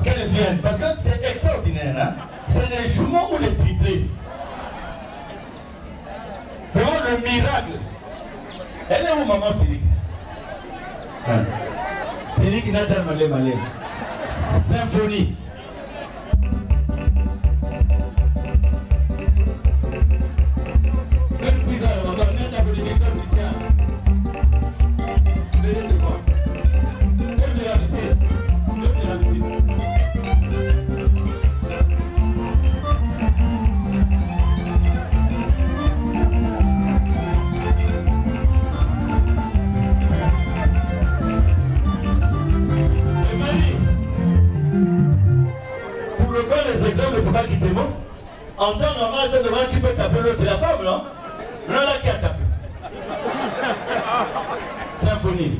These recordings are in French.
Qu'elle vienne, parce que c'est extraordinaire, hein? C'est les jumeaux ou les triplés. Vraiment le miracle. Elle est où maman Siri? Siri qui n'a tellement malé. Symphonie. En temps normal, c'est devant tu peux taper l'autre, c'est la femme, non? Maintenant là qui a tapé. Symphonie.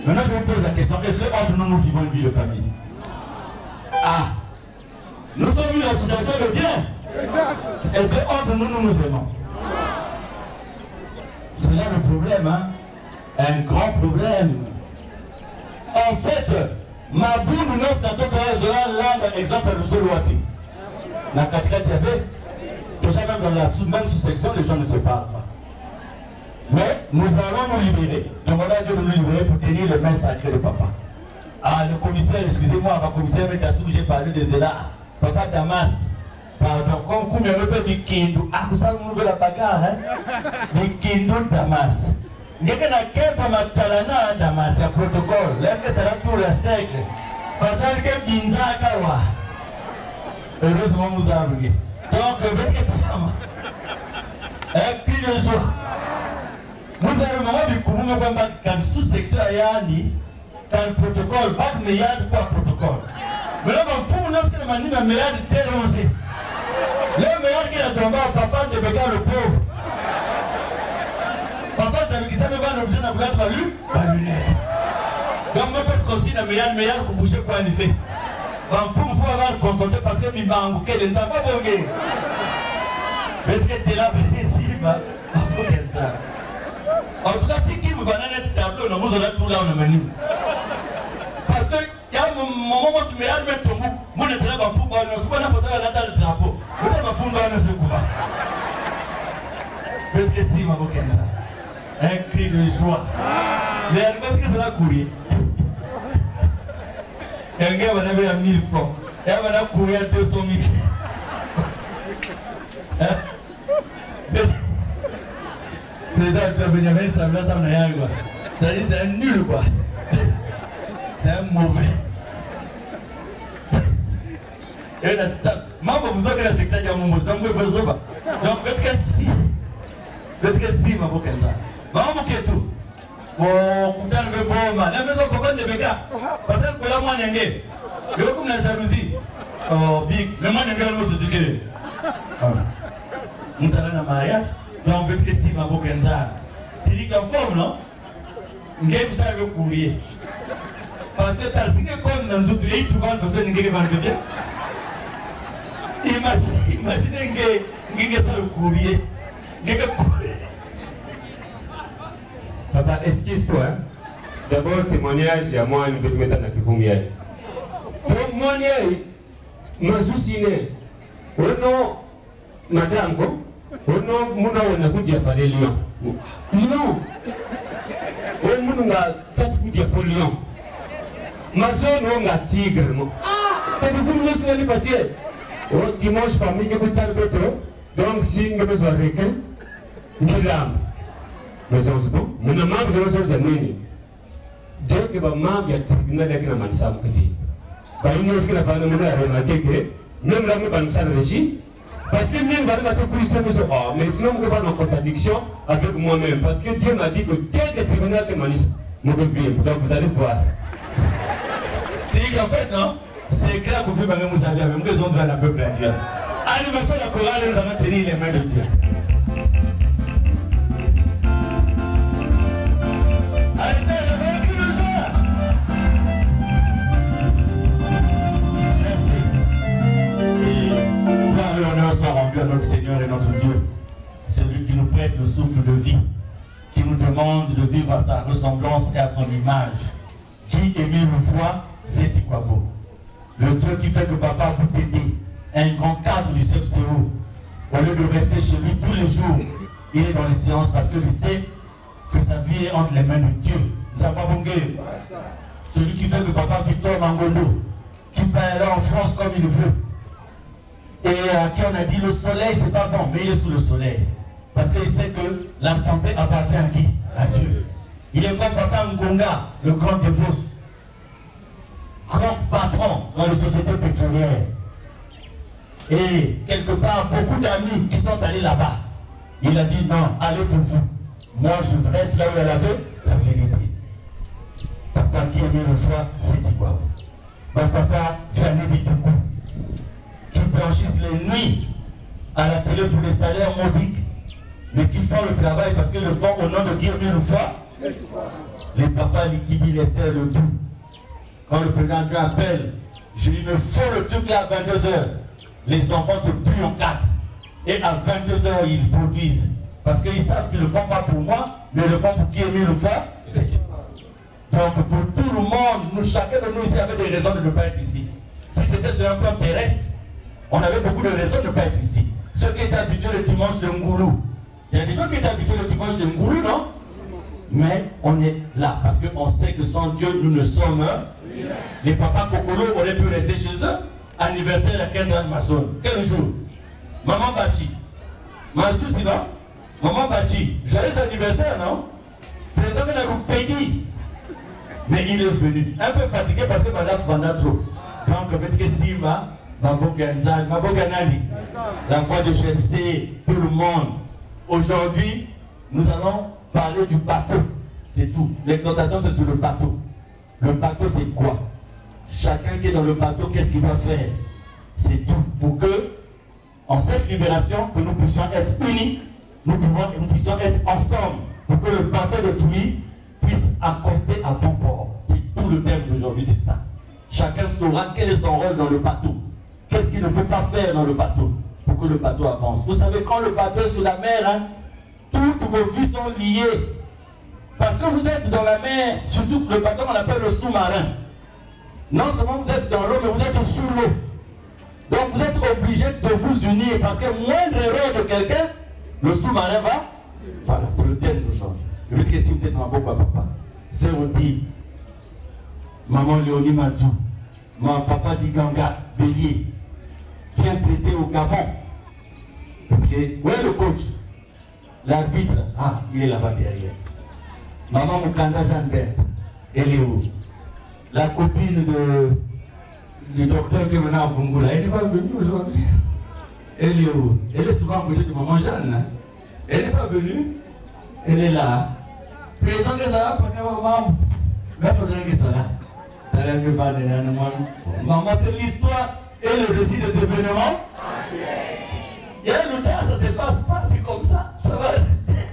Maintenant, je vous pose la question, est-ce que entre nous, nous vivons une vie de famille? Ah, nous sommes une association de bien. Est-ce que entre nous, nous nous aimons? C'est là le problème, hein? Un grand problème. En fait, ma boule nous dans tout cas, exemple de Zoluati. Dans Katikati Yabe, déjà même dans la même sous-section, les gens ne se parlent pas. Mais nous allons nous libérer. Demandons à Dieu de nous libérer pour tenir le main sacré de papa. Ah, le commissaire, excusez-moi, ma commissaire Metassou, j'ai parlé de Zéla. Papa Damas. Pardon, comme Koumia me peut dire Kindu. Ah, vous savez, vous la bagarre, hein? De Kindu Damas. N'est-ce n'a qu'un comme Talana Damas, un protocole. L'un que ça pour la sec. Façon que Binza Kawa. Heureusement, vous avez. Donc, votre femme. Un cri de joie. Nous avons un moment de Koumouma quand sous-section Ayani, quand le protocole, bac meilleur quoi protocole. Mais là, on fout nous que la manine a meilleur de dénoncer. Le meilleur qui a tombé au papa de Béka le pauvre. Papa, c'est qui savait pas l'objet de la valu, la lunette. Donc, moi, parce qu'on s'y a meilleur que bouger quoi en effet. On fout, il faut avoir consulté parce que il m'a embouqué les enfants pas bogués. Mais tu es là, ici, ma pour qu'elle t'a. En tout cas, si qui me va dans le tableau, nous allons tout là, on est venu. Parce que, il y a un moment où tu me as mis ton bouc, moi je travaille en football, je ne suis pas dans le drapeau. Je suis en football, je suis pas. Peut-être que si, ma boquette, un cri de joie. Mais parce que c'est la courir. Et un gars va avoir 1000 francs. Et il va courir 200 000. Président, tu vas venir avec ça, ça n'a rien quoi. C'est un nul quoi. C'est un mauvais. Et là, maman, vous avez la secrétaire de mon mot, donc vous faites ça. Donc, peut-être que si, ma boquette. Maman, vous êtes tout. Oh, vous avez le bon man. La maison, papa de Béka. Parce que là, moi, il y a comme la jalousie. Oh, big. Le man, il y a le mot, c'est du que. Nous allons dans le mariage. Donc, peut-être que si ma boquenza, c'est lui qui a forme, non? Vous savez le courrier. Parce que tu as signé comme dans tout pays, tu vas le faire, tu vas le faire bien. Imaginez que ça le courrier. Papa, excuse-toi. Hein? D'abord, témoignage, il y a moi, une bête méthode qui vous m'y donc, moi, ma soucine, oh non, madame, oh non, mon on a goûté à faire des lions. Lion, oh mon on a fait goûter à faire lion. Ma zone, on a tigre. Ah, mais vous me laissez passer. Oh, dimanche, famille, que vous avez le donc, si vous avez besoin de quelqu'un, vous l'âme. Mais c'est bon, mon amant de nos amis. Dès que ma maman vient tribunal avec la mansa, il ce que la femme a remarqué que même la maman ça réussit. Parce que même dans ce Christ, mais sinon, je ne vais pas en contradiction avec moi-même. Parce que Dieu m'a dit que quel tribunal que Manis, donc vous allez voir. C'est qu'en fait, non, c'est clair que vous avez vous avez même raison de faire un peuple à Dieu. Animation la chorale, nous allons tenir les mains de Dieu. À notre Seigneur et notre Dieu, celui qui nous prête le souffle de vie, qui nous demande de vivre à sa ressemblance et à son image. Qui aimait le foi, c'est Tikwabo. Le Dieu qui fait que papa peut t'aider, un grand cadre du CFCO. Au lieu de rester chez lui tous les jours, il est dans les séances parce qu'il sait que sa vie est entre les mains de Dieu. Celui qui fait que papa Victor Mangondo, qui peut aller en France comme il veut. Et à qui on a dit le soleil c'est pas bon, mais il est sous le soleil. Parce qu'il sait que la santé appartient à qui? À Dieu. Il est comme Papa Ngonga, le grand dévos, grand patron dans les sociétés pétrolières. Et quelque part, beaucoup d'amis qui sont allés là-bas. Il a dit non, allez pour vous. Moi je reste là où elle avait la vérité. Papa qui aimait le foi, c'est dit quoi? Papa Vianney Bitoukou, qui blanchissent les nuits à la télé pour les salaires modiques, mais qui font le travail parce qu'ils le font au nom de qui aime le foi. Les papas, les Kibi, les Esther, le tout. Quand le président Dieu appelle, je lui me fais le truc là à 22h. Les enfants se plient en 4. Et à 22h, ils produisent. Parce qu'ils savent qu'ils ne le font pas pour moi, mais ils le font pour qui aime le foi. Donc pour tout le monde, nous, chacun de nous ici avait des raisons de ne pas être ici. Si c'était sur un plan terrestre, on avait beaucoup de raisons de ne pas être ici. Ceux qui étaient habitués le dimanche de Ngoulou. Il y a des gens qui étaient habitués le dimanche de Ngoulou, non? Mais on est là parce qu'on sait que sans Dieu, nous ne sommes. Les papas Kokolo auraient pu rester chez eux. Anniversaire à Kendra Mason. Quel jour? Maman Bachi. Ma souci, non? Maman Bachi. Joyeux anniversaire, non? Président de la Peggy. Mais il est venu. Un peu fatigué parce que madame Fanda trop. Donc, peut-être Sima, Mabo Ganzan, Mabo Ganani, la voix de Chelsea, tout le monde. Aujourd'hui, nous allons parler du bateau. C'est tout. L'exhortation, c'est sur le bateau. Le bateau, c'est quoi? Chacun qui est dans le bateau, qu'est-ce qu'il va faire? C'est tout. Pour que, en cette libération, que nous puissions être unis, nous puissions être ensemble. Pour que le bateau de Touy puisse accoster à bon port. C'est tout le thème d'aujourd'hui, c'est ça. Chacun saura quel est son rôle dans le bateau. Qu'est-ce qu'il ne faut pas faire dans le bateau pour que le bateau avance. Vous savez, quand le bateau est sur la mer, hein, toutes vos vies sont liées. Parce que vous êtes dans la mer, surtout le bateau qu'on appelle le sous-marin. Non seulement vous êtes dans l'eau, mais vous êtes sous l'eau. Donc vous êtes obligé de vous unir parce que moindre erreur de quelqu'un, le sous-marin va. Voilà, c'est le thème d'aujourd'hui. Je vais te laisser peut-être ma boque à papa. Sœur Oti, maman Léonie Matou, mon papa dit Ganga, Bélier, bien traité au Gabon. Parce que, où est le coach? L'arbitre, ah, il est là-bas derrière. Maman Mukanda Jeanbert, elle est où? La copine du docteur qui est maintenant à Vungula, elle n'est pas venue aujourd'hui. Elle est où? Elle est souvent à côté de maman Jeanne. Hein? Elle n'est pas venue. Elle est là. Président des Arabes, maman, mais faisons que ça là. Maman, c'est l'histoire et le récit des événements. Il y a le temps, ça ne s'efface pas, c'est comme ça, ça va rester.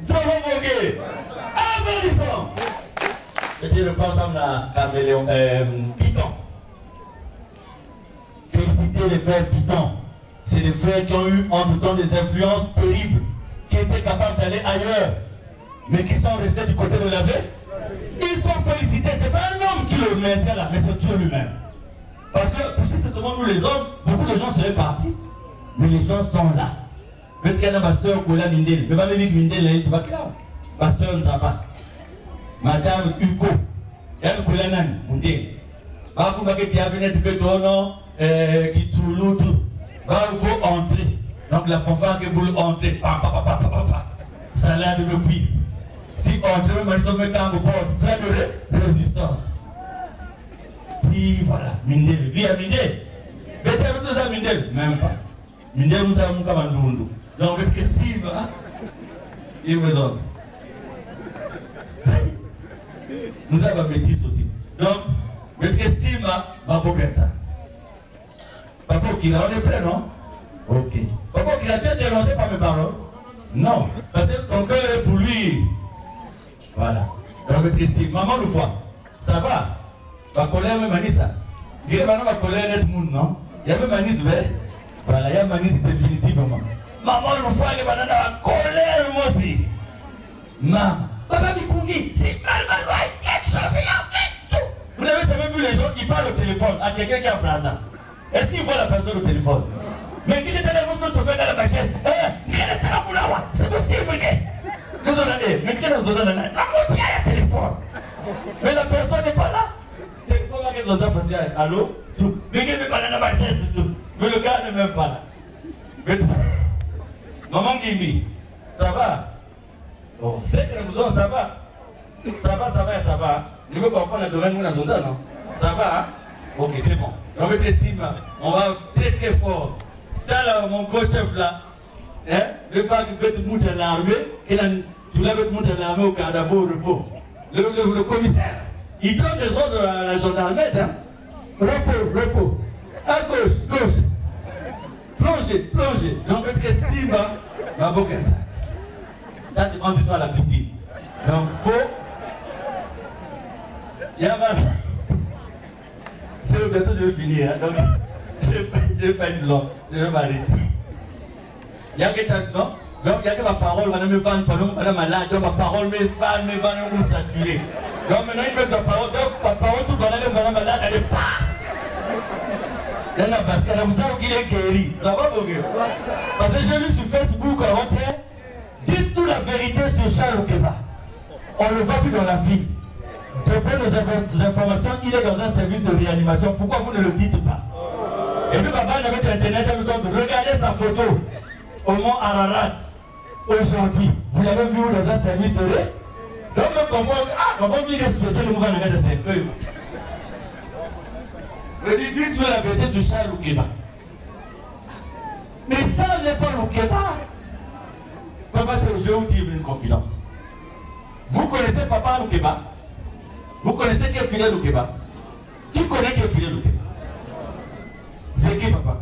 Ça va voguer. Applaudissons. Je dis le pas ensemble à Caméléon, Python. Félicitez les frères Python. c'est des frères qui ont eu entre-temps des influences terribles, qui étaient capables d'aller ailleurs, mais qui sont restés du côté de la vie. Il faut féliciter, ce n'est pas un homme qui le maintient là, mais c'est Dieu lui-même. Parce que, pour si c'est nous les hommes, beaucoup de gens seraient partis, mais les gens sont là. Peut-être qu'il y a ma soeur Kola Mindel, mais pas même Mindel, tu vas là. Ma soeur Nzaba, Madame Hugo, elle Kola Nan, Mindel. Bah, vous m'avez dit à venir, tu peux tourner, qui tout, tout. Bah, il faut entrer. Donc la fanfare qui voulait entrer, ça l'a de me cuire. Si entrer, même ils ont mis un bord plein de résistance. Si voilà, Mindel, vie à Mindel. Mais tu as vu tout ça, Mindel? Même pas. Mindel nous a mis comme un doundou. Donc, avec si, il vous a. Nous avons métis aussi. Donc, avec si, ma boquette. Papa, qui l'a, on est prêt, non? Ok. Papa, qui l'a été dérangé par mes paroles? Non. Parce que ton cœur est pour lui. Voilà. Donc, avec si, maman le voit. Ça va? Ma colère, même Manissa. Il y a ma colère, net monde, non? Il y a même Manissa, voilà, il y a Manissa définitivement. Maman, le foie, il y a ma colère, moi aussi. Maman, Papa Bikungi, c'est mal, quelque chose, il a fait tout. Vous n'avez jamais vu les gens qui parlent au téléphone à quelqu'un qui est en plaza. Est-ce qu'il voit la personne au téléphone? Mais qui était là, nous se fait dans la machette. C'est possible, nous on a dit, mais qui est dans le téléphone? Mais la personne n'est pas là. Téléphone là, qu'ils ont dit, allô? Mais qui n'est pas là dans ma chaise, tout. Mais le gars n'est même pas là. Mais maman Gimi, ça va? Oh, c'est que nous ça va? Ça va. Je veux comprendre le domaine où nous avons non? Ça va? Hein? Ok, c'est bon. On va on va très fort. Dans mon gros chef là, hein? Le bac peut te monter à l'armée, et tu l'as peut monter à l'armée au cadavre au repos. Le commissaire, il donne des ordres à la gendarmerie, hein? Repos. À gauche. Plongez. Donc, peut-être que Simba, ma boquette. Ça, c'est quand ils sont à la piscine. Donc, il y a c'est bientôt, je vais finir. Hein? Donc, je vais pas être long. Je vais m'arrêter. Il y a que tant donc, il y a que ma parole va me vendre pendant que je suis malade. Donc, ma parole me va me saturer. Donc, maintenant, il met ta parole. Donc, ma parole, tout va aller malade. Elle est pas. Il y en a parce qu'il y a vous savez qu'il est guéri. Ça va, Bogué? Parce que j'ai vu sur Facebook avant-hier, dites-nous la vérité sur Charles Okeba. On ne le voit plus dans la vie. D'après nos informations, il est dans un service de réanimation. Pourquoi vous ne le dites pas? Et puis, papa, avec Internet, elle nous a dit, regardez sa photo au mont Ararat. Aujourd'hui, vous l'avez vu dans un service de réanimation. Donc, comment il est souhaité le mouvement de c'est eux. Dites-moi la vérité sur Charles Okeba. Mais Charles n'est pas Okeba. Papa, je vais vous dire une confidence. Vous connaissez Papa Okeba? Vous connaissez qui est Fidèle Okeba? Qui connaît qui est Fidèle Okeba? C'est qui, papa?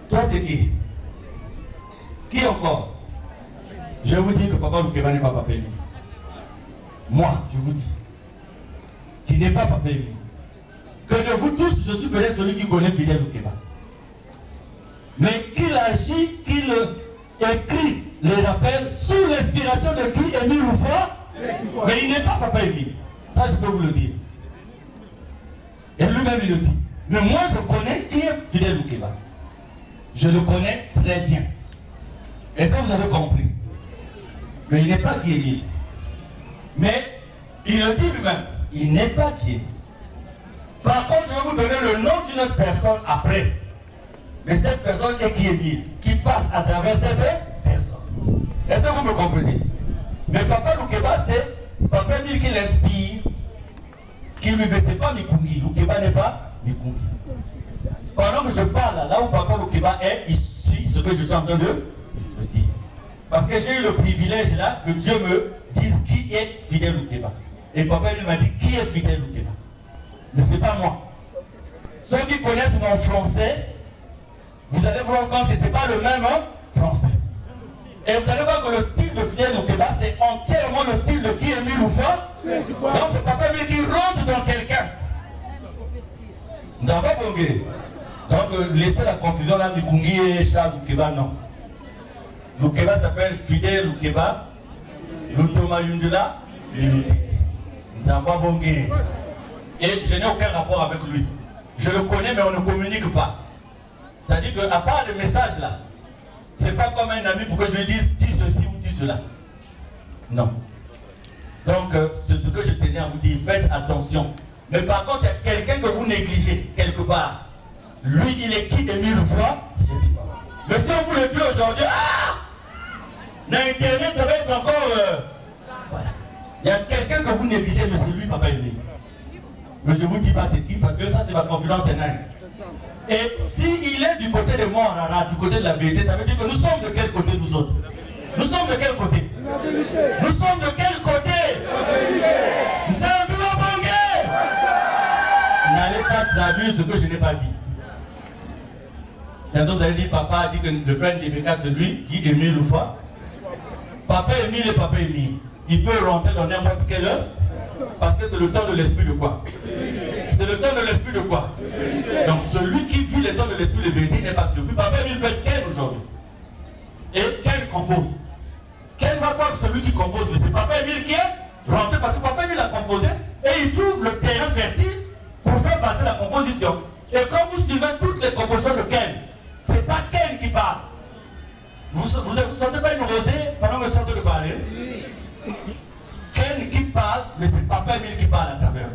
Toi, c'est qui? Qui encore? Je vais vous dire que Papa Okeba n'est pas Papa Emi. Moi, je vous dis, qui n'est pas Papa Emi. Que de vous tous, je suis peut-être celui qui connaît Fidèle Okeba. Mais qu'il agit, qu'il écrit les rappels sous l'inspiration de qui? Émile Loufa. Mais il n'est pas Papa Emi. Ça, je peux vous le dire. Et lui-même, il le dit. Mais moi, je connais qui est Fidèle Okeba. Je le connais très bien. Est-ce que vous avez compris? Mais il n'est pas qui Émile. Mais il le dit lui-même. Il n'est pas qui Émile. Par contre, je vais vous donner le nom d'une autre personne après. Mais cette personne est qui Émile, qui passe à travers cette personne. Est-ce que vous me comprenez? Mais Papa Okeba, c'est Papa Émile qui l'inspire, qui lui dit, c'est pas Mikungi. Okeba n'est pas Mikungi. Pendant que je parle, là où Papa Okeba est, il suit ce que je suis en train de dire. Parce que j'ai eu le privilège là que Dieu me dise qui est Fidèle Okeba. Et Papa Émile m'a dit qui est Fidèle Okeba. Mais ce n'est pas moi. Ceux qui connaissent mon français, vous allez voir compte que ce n'est pas le même français. Et vous allez voir que le style de Fidèle Okeba, c'est entièrement le style de qui Émile Loufa. Donc c'est Papa Émile qui rentre dans quelqu'un. Nous n'avons pas bongué. Donc, laissez la confusion là, Mikungi et Charles Loukeba, non. Loukeba s'appelle Fidèle Loukeba, Loutoma Yundula, Limité. Nzamba Bongé. Et je n'ai aucun rapport avec lui. Je le connais, mais on ne communique pas. C'est-à-dire qu'à part le message là, c'est pas comme un ami pour que je lui dise dis ceci ou dis cela. Non. Donc, c'est ce que je tenais à vous dire, faites attention. Mais par contre, il y a quelqu'un que vous négligez quelque part. Lui, il est qui Émile Voix? C'est dit. Mais si on vous le dit aujourd'hui, l'Internet va être encore... voilà. Il y a quelqu'un que vous négligez, mais c'est lui, Papa Émile. Mais je ne vous dis pas c'est qui, parce que ça, c'est ma confidence énorme. Et s'il est du côté de moi, du côté de la vérité, ça veut dire que nous sommes de quel côté nous autres? Nous sommes de quel côté? Nous sommes de quel côté? N'allez pas traduire ce que je n'ai pas dit. Bientôt vous allez dire, papa a dit que le frère d'Ebeka c'est lui qui Émile ou fois. Papa Émile et Papa Émile. Il peut rentrer dans n'importe quelle heure. Parce que c'est le temps de l'esprit de quoi? C'est le temps de l'esprit de quoi? Donc celui qui vit le temps de l'esprit de vérité n'est pas surpris. Papa Émile peut être Ken aujourd'hui. Et Ken compose. Ken va croire que c'est lui qui compose, mais c'est Papa Émile qui est rentré parce que Papa Émile a composé et il trouve le terrain fertile pour faire passer la composition. Et quand vous suivez toutes les compositions de Ken, c'est pas Ken qui parle. Vous ne sentez pas une rosée pendant que je suis en train de parler? Ken qui parle, mais c'est Papa Émile qui parle à travers.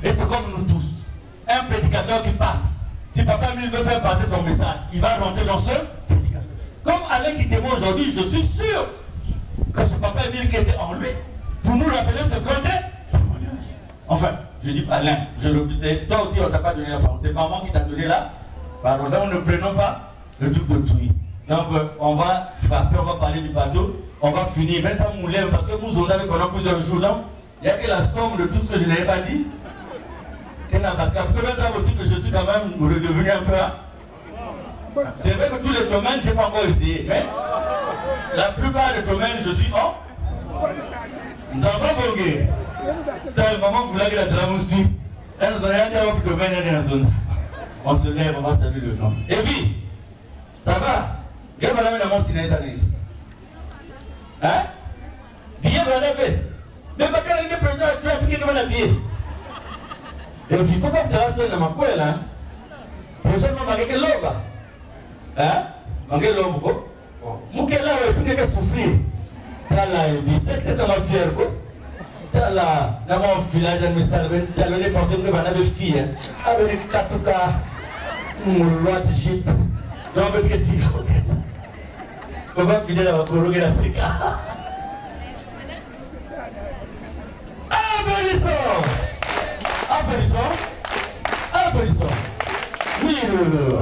Et c'est comme nous tous. Un prédicateur qui passe. Si Papa Émile veut faire passer son message, il va rentrer dans ce prédicateur. Comme Alain qui témoigne aujourd'hui, je suis sûr que c'est Papa Émile qui était en lui pour nous rappeler ce côté témoignage. Enfin, je dis Alain, je le faisais. Toi aussi, on ne t'a pas donné la parole. C'est maman qui t'a donné la parole. Donc, ne prenons pas le truc de Touy. Donc, on va frapper, on va parler du bateau. On va finir. Mais ça moulait parce que nous, on avait pendant plusieurs jours. Donc, il n'y a que la somme de tout ce que je n'avais pas dit. Parce que vous pouvez savoir aussi que je suis quand même redevenu un peu. C'est vrai que tous les domaines, je n'ai pas encore essayé. Mais la plupart des domaines, je suis en. Nous avons bongué. Tel moment, vous l'avez la drame aussi. Elle nous a rien dit à votre domaine, elle est dans son. On se lève, on va saluer le nom. Et puis, ça va? Bien, voilà, mais dans mon ciné, ça n'est. Hein? Bien, voilà, fait. Mais pas qu'elle ait pris tu as appliqué devant la bière. Et puis, il ne faut pas que tu restes dans ma couille, là. Prochainement, je vais l'homme. Hein? Je vais l'homme, quoi. Je vais l'homme, je vais souffrir. Tu as la vie, c'est que tu es dans ma fière, quoi. Tu as la. Dans mon village, je me salve, tu as le nez pensé que tu vas avoir fille. Avec les katoukas, mon loi de jeep. Donc, je vais te dire, on va finir dans ma corogue la séca. Applaudissons! Applaudissons! Applaudissons! Oui, le.